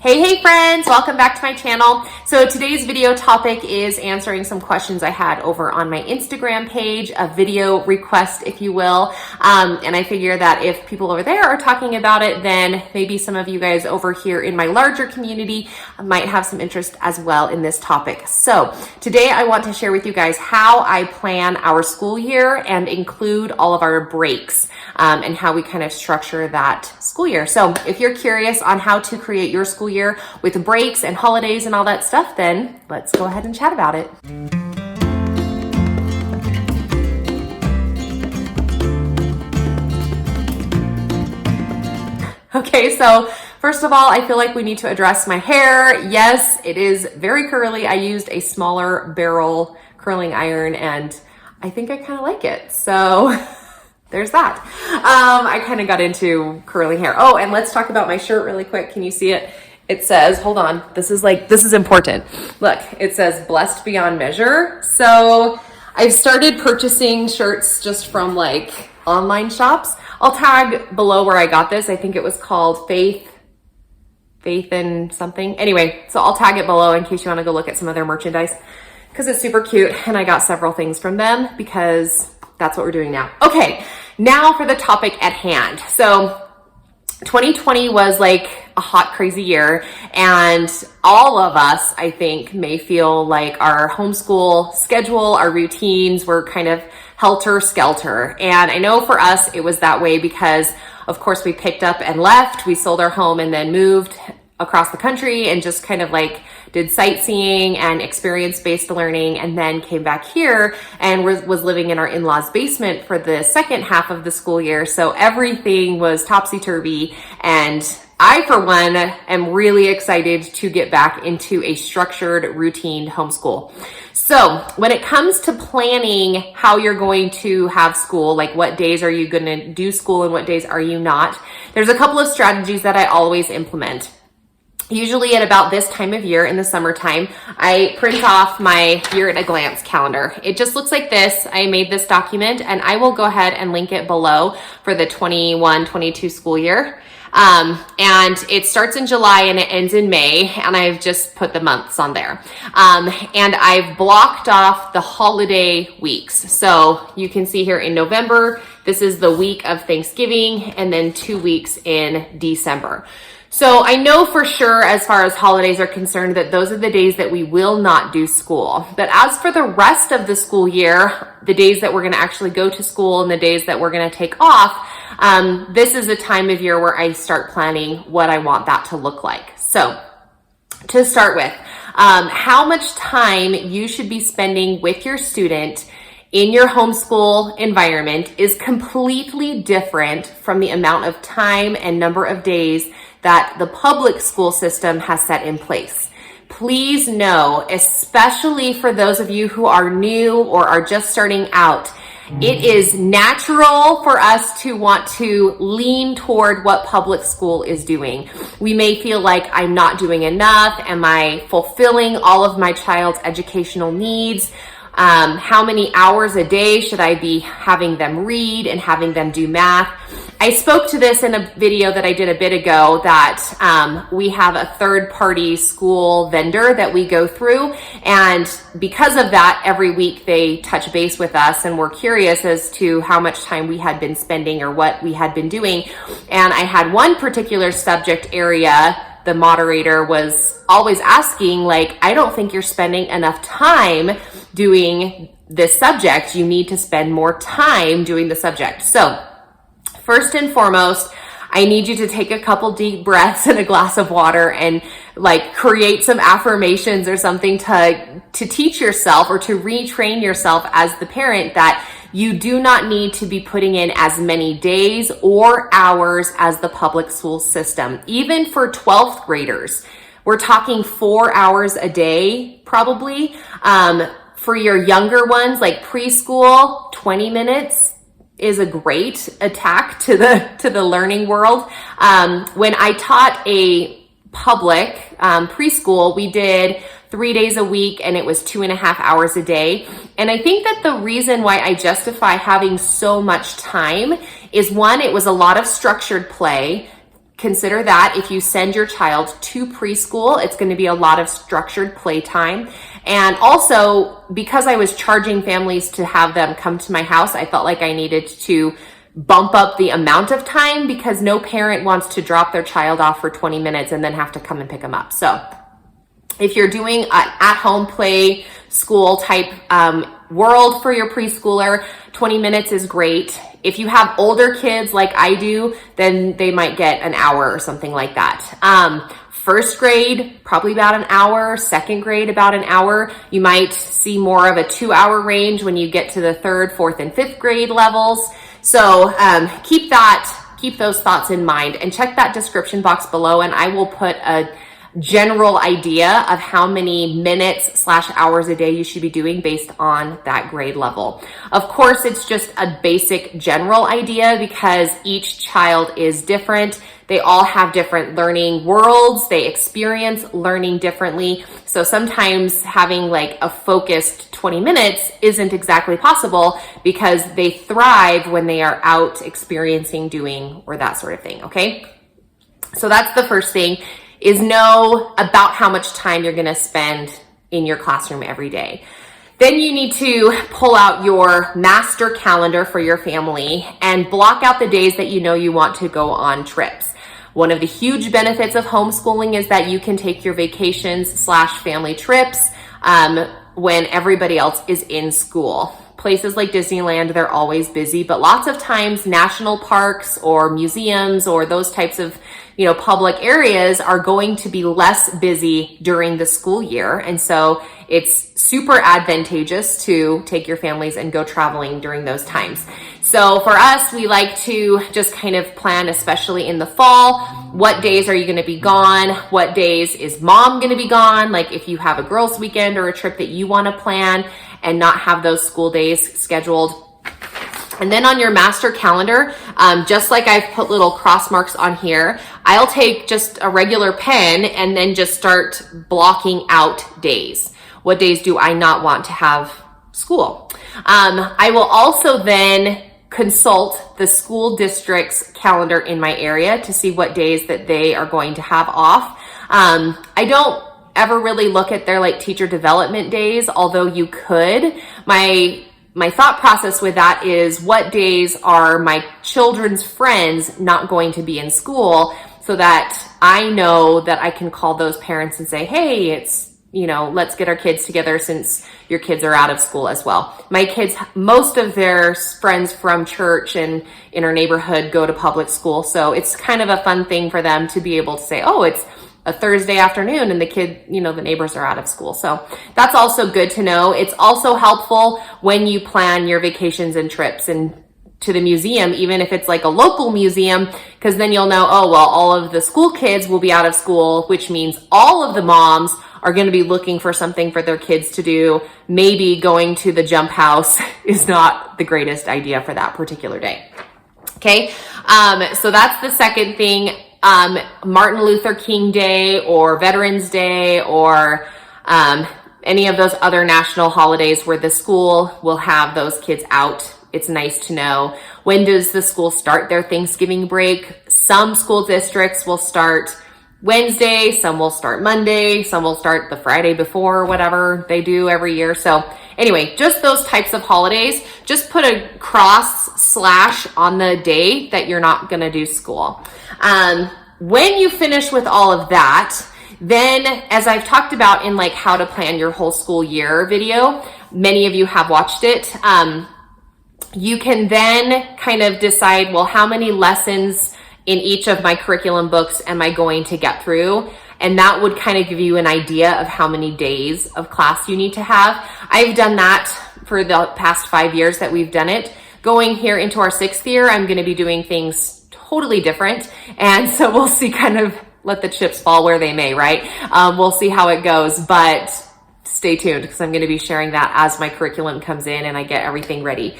Hey friends, welcome back to my channel. So today's video topic is answering some questions I had over on my Instagram page, a video request, if you will. And I figure that if people over there are talking about it, then maybe some of you guys over here in my larger community might have some interest as well in this topic. So today I want to share with you guys how I plan our school year and include all of our breaks and how we kind of structure that school year. So if you're curious on how to create your school year with breaks and holidays and all that stuff, then let's go ahead and chat about it. Okay, so first of all, I feel like we need to address my hair. Yes, it is very curly. I used a smaller barrel curling iron and I think I kind of like it. So there's that. I kind of got into curly hair. Oh, and let's talk about my shirt really quick. Can you see it? It says, hold on, this is important. Look, it says blessed beyond measure. So I've started purchasing shirts just from like online shops. I'll tag below where I got this. I think it was called Faith and something. Anyway, so I'll tag it below in case you want to go look at some of their merchandise because it's super cute. And I got several things from them because that's what we're doing now. Okay, now for the topic at hand. So 2020 was like a hot, crazy year, and all of us, I think, may feel like our homeschool schedule, our routines were kind of helter-skelter. And I know for us, it was that way because, of course, we picked up and left. We sold our home and then moved across the country and just kind of like did sightseeing and experience-based learning, and then came back here and was living in our in-laws' basement for the second half of the school year. So everything was topsy-turvy, and I, for one, am really excited to get back into a structured, routine homeschool. So when it comes to planning how you're going to have school, like what days are you going to do school and what days are you not, there's a couple of strategies that I always implement. Usually at about this time of year in the summertime, I print off my year at a glance calendar. It just looks like this. I made this document and I will go ahead and link it below for the 21-22 school year. And it starts in July and it ends in May, and I've just put the months on there. And I've blocked off the holiday weeks. So you can see here in November, this is the week of Thanksgiving, and then 2 weeks in December. So I know for sure, as far as holidays are concerned, that those are the days that we will not do school. But as for the rest of the school year, the days that we're going to actually go to school and the days that we're going to take off, this is a time of year where I start planning what I want that to look like. So to start with, how much time you should be spending with your student in your homeschool environment is completely different from the amount of time and number of days that the public school system has set in place. Please know, especially for those of you who are new or are just starting out, it is natural for us to want to lean toward what public school is doing. We may feel like I'm not doing enough. Am I fulfilling all of my child's educational needs? How many hours a day should I be having them read and having them do math? I spoke to this in a video that I did a bit ago that we have a third-party school vendor that we go through, and because of that, every week they touch base with us and we're curious as to how much time we had been spending or what we had been doing. And I had one particular subject area. The moderator was always asking, like, I don't think you're spending enough time doing this subject. You need to spend more time doing the subject. So first and foremost, I need you to take a couple deep breaths and a glass of water and like create some affirmations or something to teach yourself or to retrain yourself as the parent that you do not need to be putting in as many days or hours as the public school system. Even for 12th graders, we're talking 4 hours a day, probably. For your younger ones, like preschool, 20 minutes is a great attack to the learning world. When I taught a public preschool, we did 3 days a week and it was 2.5 hours a day. And I think that the reason why I justify having so much time is, one, it was a lot of structured play. consider that. If you send your child to preschool, it's going to be a lot of structured playtime. And also, because I was charging families to have them come to my house, I felt like I needed to bump up the amount of time, because no parent wants to drop their child off for 20 minutes and then have to come and pick them up. So if you're doing an at-home play school type world for your preschooler, 20 minutes is great. If you have older kids like I do, then they might get an hour or something like that. First grade, probably about an hour. Second grade, about an hour. You might see more of a 2-hour range when you get to the 3rd, 4th, and 5th grade levels. So keep those thoughts in mind, and check that description box below, and I will put a general idea of how many minutes/hours a day you should be doing based on that grade level. Of course, it's just a basic general idea because each child is different. They all have different learning worlds. They experience learning differently. So sometimes having like a focused 20 minutes isn't exactly possible because they thrive when they are out experiencing, doing, or that sort of thing, okay? So that's the first thing, is know about how much time you're going to spend in your classroom every day. Then you need to pull out your master calendar for your family and block out the days that you know you want to go on trips. One of the huge benefits of homeschooling is that you can take your vacations/family trips when everybody else is in school. Places like Disneyland, they're always busy, but lots of times national parks or museums or those types of public areas are going to be less busy during the school year. And so it's super advantageous to take your families and go traveling during those times. So for us, we like to just kind of plan, especially in the fall, what days are you going to be gone? What days is mom going to be gone? Like if you have a girls' weekend or a trip that you want to plan and not have those school days scheduled. And then on your master calendar, just like I've put little cross marks on here, I'll take just a regular pen and then just start blocking out days. What days do I not want to have school? I will also then consult the school district's calendar in my area to see what days that they are going to have off. I don't ever really look at their like teacher development days, although you could. My thought process with that is, what days are my children's friends not going to be in school, so that I know that I can call those parents and say, hey, it's, let's get our kids together since your kids are out of school as well. My kids, most of their friends from church and in our neighborhood go to public school. So it's kind of a fun thing for them to be able to say, oh, it's a Thursday afternoon and the kid, the neighbors are out of school. So that's also good to know. It's also helpful when you plan your vacations and trips and to the museum, even if it's like a local museum, because then you'll know, oh, well, all of the school kids will be out of school, which means all of the moms are going to be looking for something for their kids to do. Maybe going to the jump house is not the greatest idea for that particular day. Okay. So that's the second thing. Martin Luther King Day or Veterans Day or any of those other national holidays where the school will have those kids out. It's nice to know. When does the school start their Thanksgiving break? Some school districts will start Wednesday, some will start Monday, some will start the Friday before, whatever they do every year. So anyway, just those types of holidays, just put a / on the day that you're not going to do school. When you finish with all of that, then as I've talked about in like how to plan your whole school year video, many of you have watched it. You can then kind of decide, well, how many lessons in each of my curriculum books am I going to get through? And that would kind of give you an idea of how many days of class you need to have. I've done that for the past 5 years that we've done it. Going here into our 6th year, I'm going to be doing things totally different. And so we'll see, kind of let the chips fall where they may, right? We'll see how it goes, but stay tuned because I'm going to be sharing that as my curriculum comes in and I get everything ready.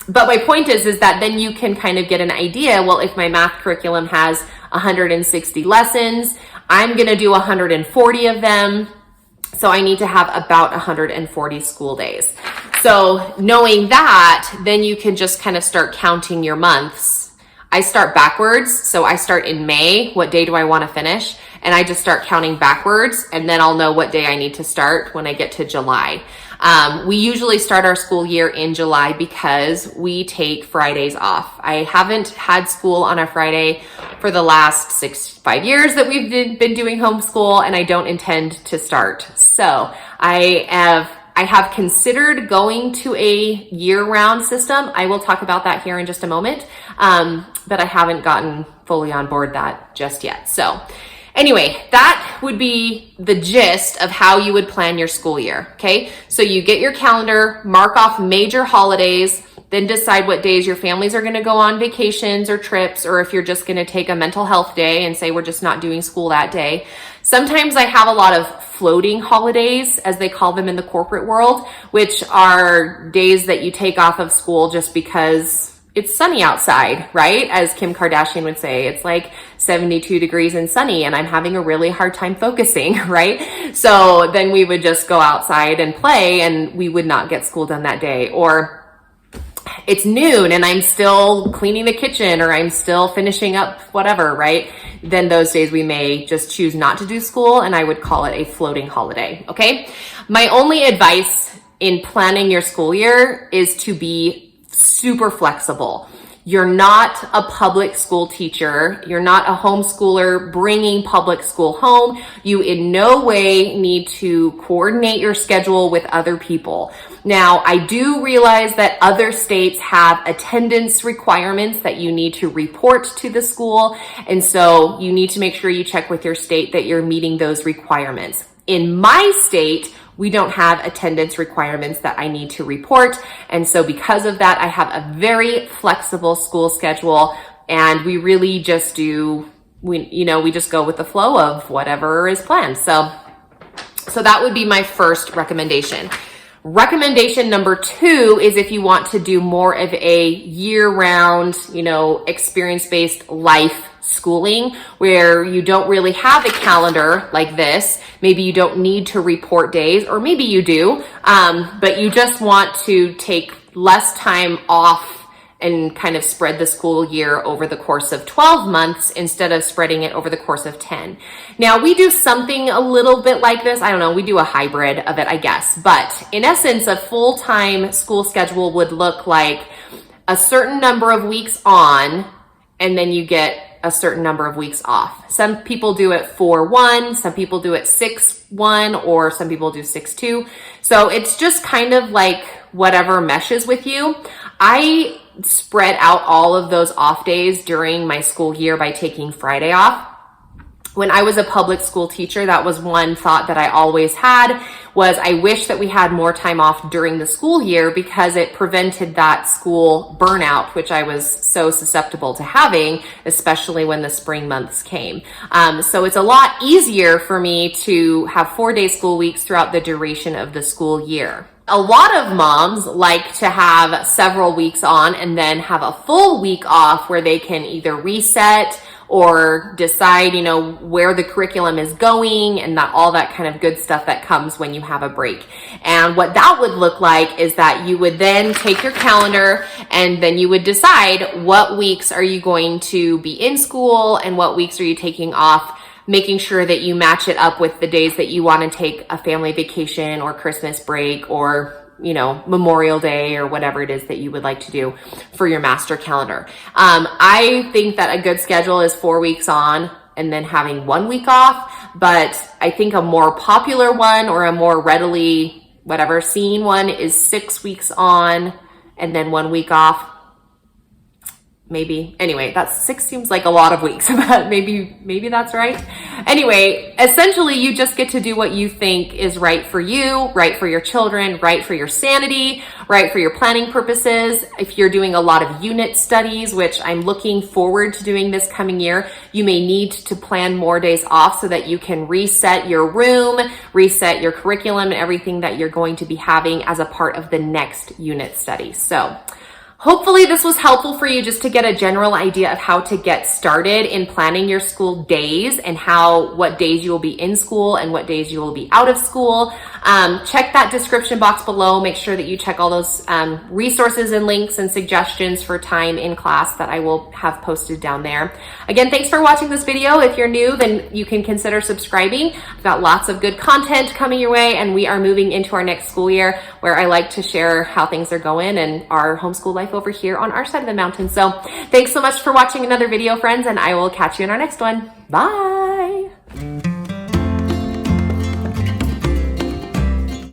But my point is that then you can kind of get an idea, well, if my math curriculum has 160 lessons, I'm going to do 140 of them. So I need to have about 140 school days. So knowing that, then you can just kind of start counting your months. I start backwards. So I start in May. What day do I want to finish? And I just start counting backwards, and then I'll know what day I need to start when I get to July. We usually start our school year in July because we take Fridays off. I haven't had school on a Friday for the last 5 years that we've been doing homeschool, and I don't intend to start. So I have considered going to a year-round system. I will talk about that here in just a moment, but I haven't gotten fully on board that just yet. So anyway, that would be the gist of how you would plan your school year, okay? So you get your calendar, mark off major holidays, then decide what days your families are gonna go on vacations or trips, or if you're just gonna take a mental health day and say we're just not doing school that day. Sometimes I have a lot of floating holidays, as they call them in the corporate world, which are days that you take off of school just because it's sunny outside, right? As Kim Kardashian would say, it's like 72 degrees and sunny, and I'm having a really hard time focusing, right? So then we would just go outside and play, and we would not get school done that day. Or it's noon and I'm still cleaning the kitchen, or I'm still finishing up whatever, right? Then those days we may just choose not to do school, and I would call it a floating holiday, okay? My only advice in planning your school year is to be super flexible. You're not a public school teacher. You're not a homeschooler bringing public school home. You in no way need to coordinate your schedule with other people. Now, I do realize that other states have attendance requirements that you need to report to the school. And so you need to make sure you check with your state that you're meeting those requirements. In my state, we don't have attendance requirements that I need to report. And so because of that, I have a very flexible school schedule, and we really just we just go with the flow of whatever is planned. So that would be my first recommendation. Recommendation number 2 is if you want to do more of a year-round, experience-based life schooling, where you don't really have a calendar like this. Maybe you don't need to report days, or maybe you do, but you just want to take less time off and kind of spread the school year over the course of 12 months instead of spreading it over the course of 10. Now, we do something a little bit like this. I don't know, we do a hybrid of it, I guess. But in essence, a full-time school schedule would look like a certain number of weeks on, and then you get a certain number of weeks off. Some people do it 4-1, some people do it 6-1, or some people do 6-2. So it's just kind of like whatever meshes with you. I spread out all of those off days during my school year by taking Friday off. When I was a public school teacher, that was one thought that I always had, was I wish that we had more time off during the school year, because it prevented that school burnout, which I was so susceptible to having, especially when the spring months came. So it's a lot easier for me to have 4-day school weeks throughout the duration of the school year. A lot of moms like to have several weeks on and then have a full week off where they can either reset or decide, where the curriculum is going, and that all that kind of good stuff that comes when you have a break. And what that would look like is that you would then take your calendar, and then you would decide what weeks are you going to be in school and what weeks are you taking off, making sure that you match it up with the days that you want to take a family vacation or Christmas break, or Memorial Day, or whatever it is that you would like to do for your master calendar. I think that a good schedule is 4 weeks on and then having 1 week off. But I think a more popular one, or a more readily seen one, is 6 weeks on and then 1 week off. Maybe. Anyway, that's 6 seems like a lot of weeks, but maybe that's right. Anyway, essentially you just get to do what you think is right for you, right for your children, right for your sanity, right for your planning purposes. If you're doing a lot of unit studies, which I'm looking forward to doing this coming year, you may need to plan more days off so that you can reset your room, reset your curriculum, and everything that you're going to be having as a part of the next unit study. So Hopefully this was helpful for you just to get a general idea of how to get started in planning your school days and what days you will be in school and what days you will be out of school. Check that description box below. Make sure that you check all those resources and links and suggestions for time in class that I will have posted down there. Again, thanks for watching this video. If you're new, then you can consider subscribing. I've got lots of good content coming your way, and we are moving into our next school year where I like to share how things are going and our homeschool life over here on our side of the mountain. So thanks so much for watching another video, friends, and I will catch you in our next one. Bye.